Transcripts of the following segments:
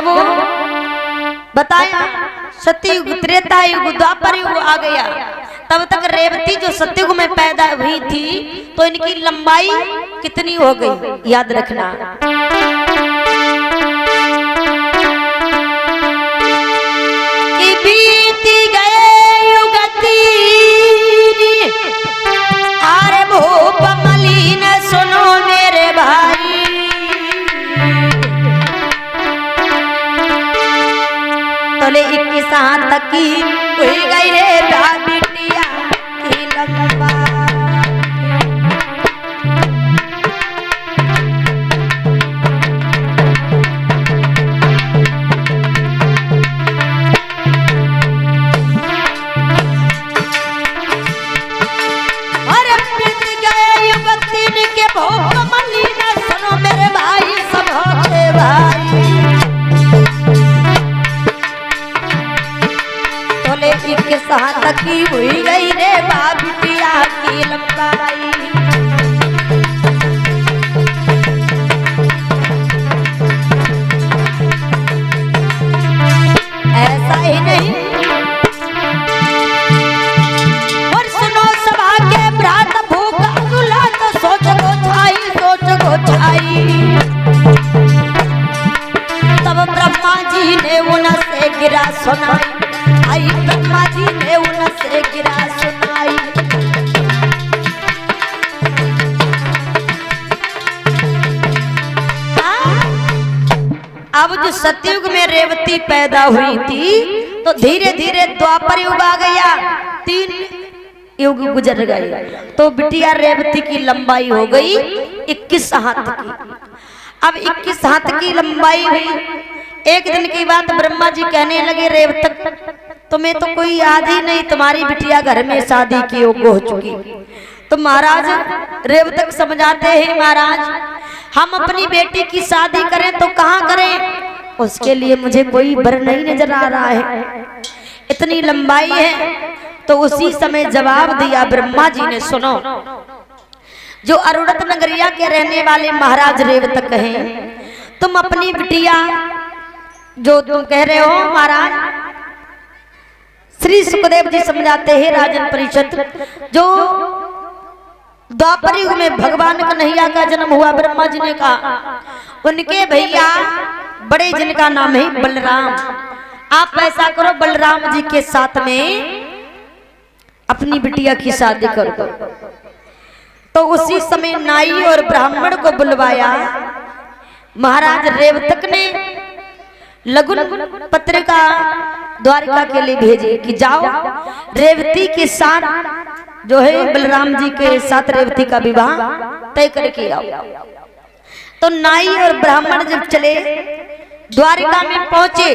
जब वो बताया सतयुग त्रेता युग द्वापर युग आ गया, तब तक रेवती जो सतयुग में पैदा हुई थी तो इनकी लंबाई कितनी हो गई याद रखना। कि बीती गए युग तीन, आरे भूप मलिन सुनो मेरे भाई, तोले 21 तक की हुई गई रे बिटिया की लंबाई। अरे बीत गए युग तीन के भूप मलिन सुनो मेरे भाई, सब के भाई, 21 तक की हुई गई रे बिटिया की लंबाई। ऐसा ही नहीं और सुनो सभा के भ्रात भूख अगुलात, सोच को छाई, तब ब्रह्मा जी ने उनसे गिरा सुनाई, आई ब्रह्मा जी ने उनसे गिरा सुनाई। अब जो सतयुग में रेवती पैदा हुई थी तो धीरे धीरे द्वापर युग आ गया, 3 युग गुजर गए तो बिटिया रेवती की लंबाई हो गई 21 हाथ की। अब 21 हाथ की लंबाई हुई। एक दिन की बात ब्रह्मा जी कहने लगे रेवतक तुम्हें तो कोई याद ही नहीं, तुम्हारी बिटिया घर में शादी की योग्य हो चुकी। तो महाराज रेवतक समझाते हैं महाराज हम अपनी बेटी की शादी करें तो कहाँ करें, उसके लिए मुझे कोई वर नहीं नजर आ रहा है, इतनी लंबाई है। तो उसी समय जवाब दिया ब्रह्मा जी ने, सुनो जो अरुणत नगरिया के रहने वाले महाराज रेवतक हैं, तुम अपनी बिटिया जो तुम कह रहे हो महाराज, श्री सुखदेव जी समझाते हैं राजन परिषद, जो द्वापर युग में भगवान कन्हैया का जन्म हुआ, ब्रह्मा जी ने कहा उनके भैया बड़े जिनका नाम है बलराम, आप ऐसा करो बलराम जी के साथ में अपनी बिटिया की शादी कर दो। तो उसी समय नाई और ब्राह्मण को बुलवाया। महाराज रेवतक ने लगुन पत्रिका द्वारिका के लिए भेजी कि जाओ रेवती के साथ जो है बलराम जी के साथ रेवती का विवाह तय करके आओ। तो नाई और ब्राह्मण जब चले द्वारिका में पहुंचे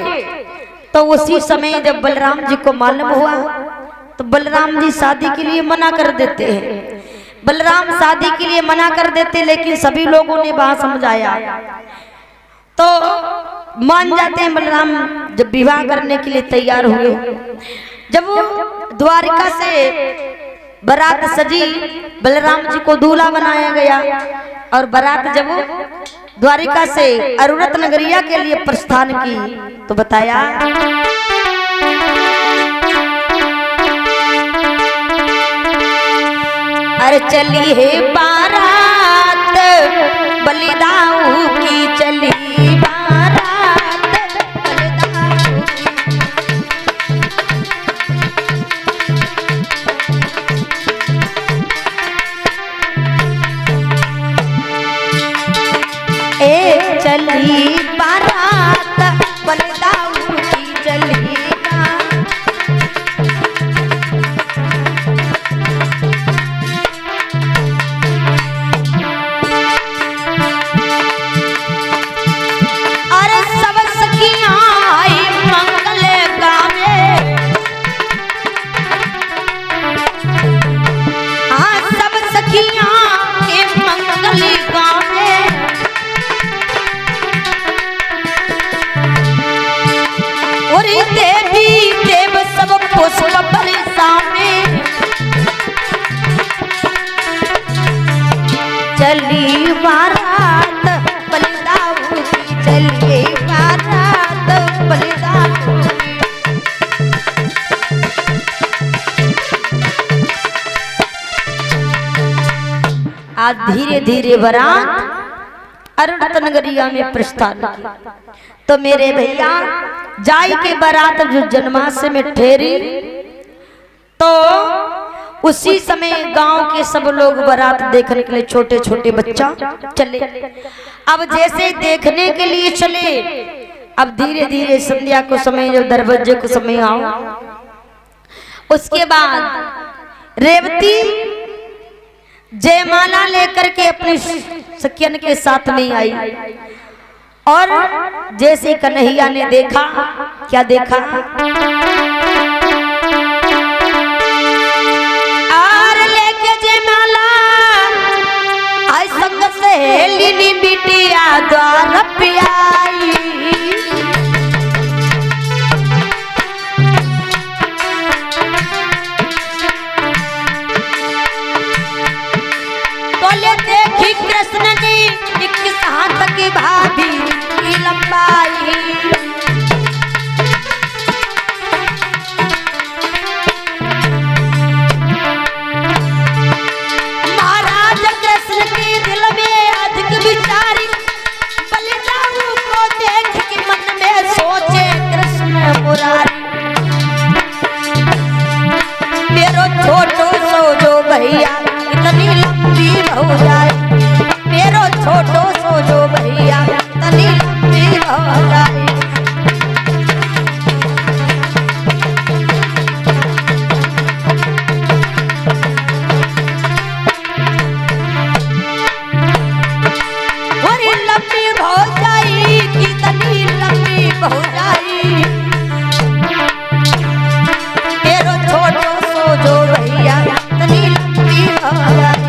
तो उसी समय जब बलराम जी को मालूम हुआ तो बलराम जी शादी के लिए मना कर देते हैं। बलराम शादी के लिए मना कर देते, लेकिन सभी लोगों ने वहां समझाया तो मान जाते हैं। बलराम जब विवाह करने के लिए तैयार हुए, जब वो द्वारिका से बारात सजी, बलराम जी को दूल्हा बनाया गया और बारात जब द्वारिका से अरुणत नगरिया के लिए प्रस्थान की तो बताया अरे चली है बारात बलिदाऊ की, चली चली बारात बलिदाऊ की, चली अरे सब सखियां आई मंगल गावे, हाँ सब सखियां मंगल गावे, देवी देव सब पुष्प बरसावे, चली बारात बलिदाऊ की, चली बारात धीरे धीरे बारात अरुणत नगरिया में प्रस्थान की। तो मेरे भैया जाई के बारात जो जन्माष्टमी में ठहरी, तो उसी समय गांव के सब लोग बारात देखने के लिए छोटे छोटे बच्चा चले। अब जैसे देखने के लिए चले, अब धीरे धीरे संध्या को समय, जब दरवाजे को समय आओ, उसके बाद रेवती जयमाला लेकर के अपने सखियन के साथ में आई। और जैसे कन्हैया ने देखा, क्या देखा, और लेके जयमाला आई संग सहेली बिटिया द्वार पे आई। देखी कृष्ण ने 21 हाथ की भाभी की लंबाई, महाराज कृष्ण के दिल में अधिक विचारी, बलिदाऊ को देख के मन में सोचे कृष्ण मुरारी। मेरो छोटो सो जो भैया इतनी लंबी हो जाए, मेरो छोटो सो जो भैया इतनी लंबी हो जाए। बड़ी लंबी हो जाई, कितनी लंबी हो जाई, मेरो छोटो सो जो भैया इतनी लंबी हो जाए।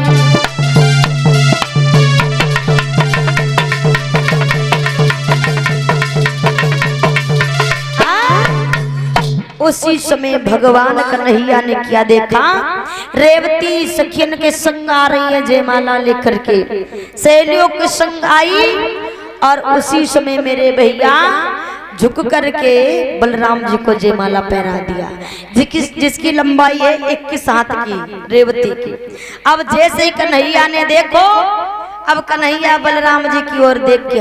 उसी समय भगवान कन्हैया ने क्या देखा, रेवती सखियन के संग आ रही है जयमाला लेकर के, सहेलियों के संग आई। और उसी समय मेरे भैया झुक करके बलराम जी को जयमाला पहना दिया, जिसकी लंबाई है 21 हाथ की, रेवती की। अब जैसे ही कन्हैया ने देखो, अब कन्हैया बलराम जी की ओर देख के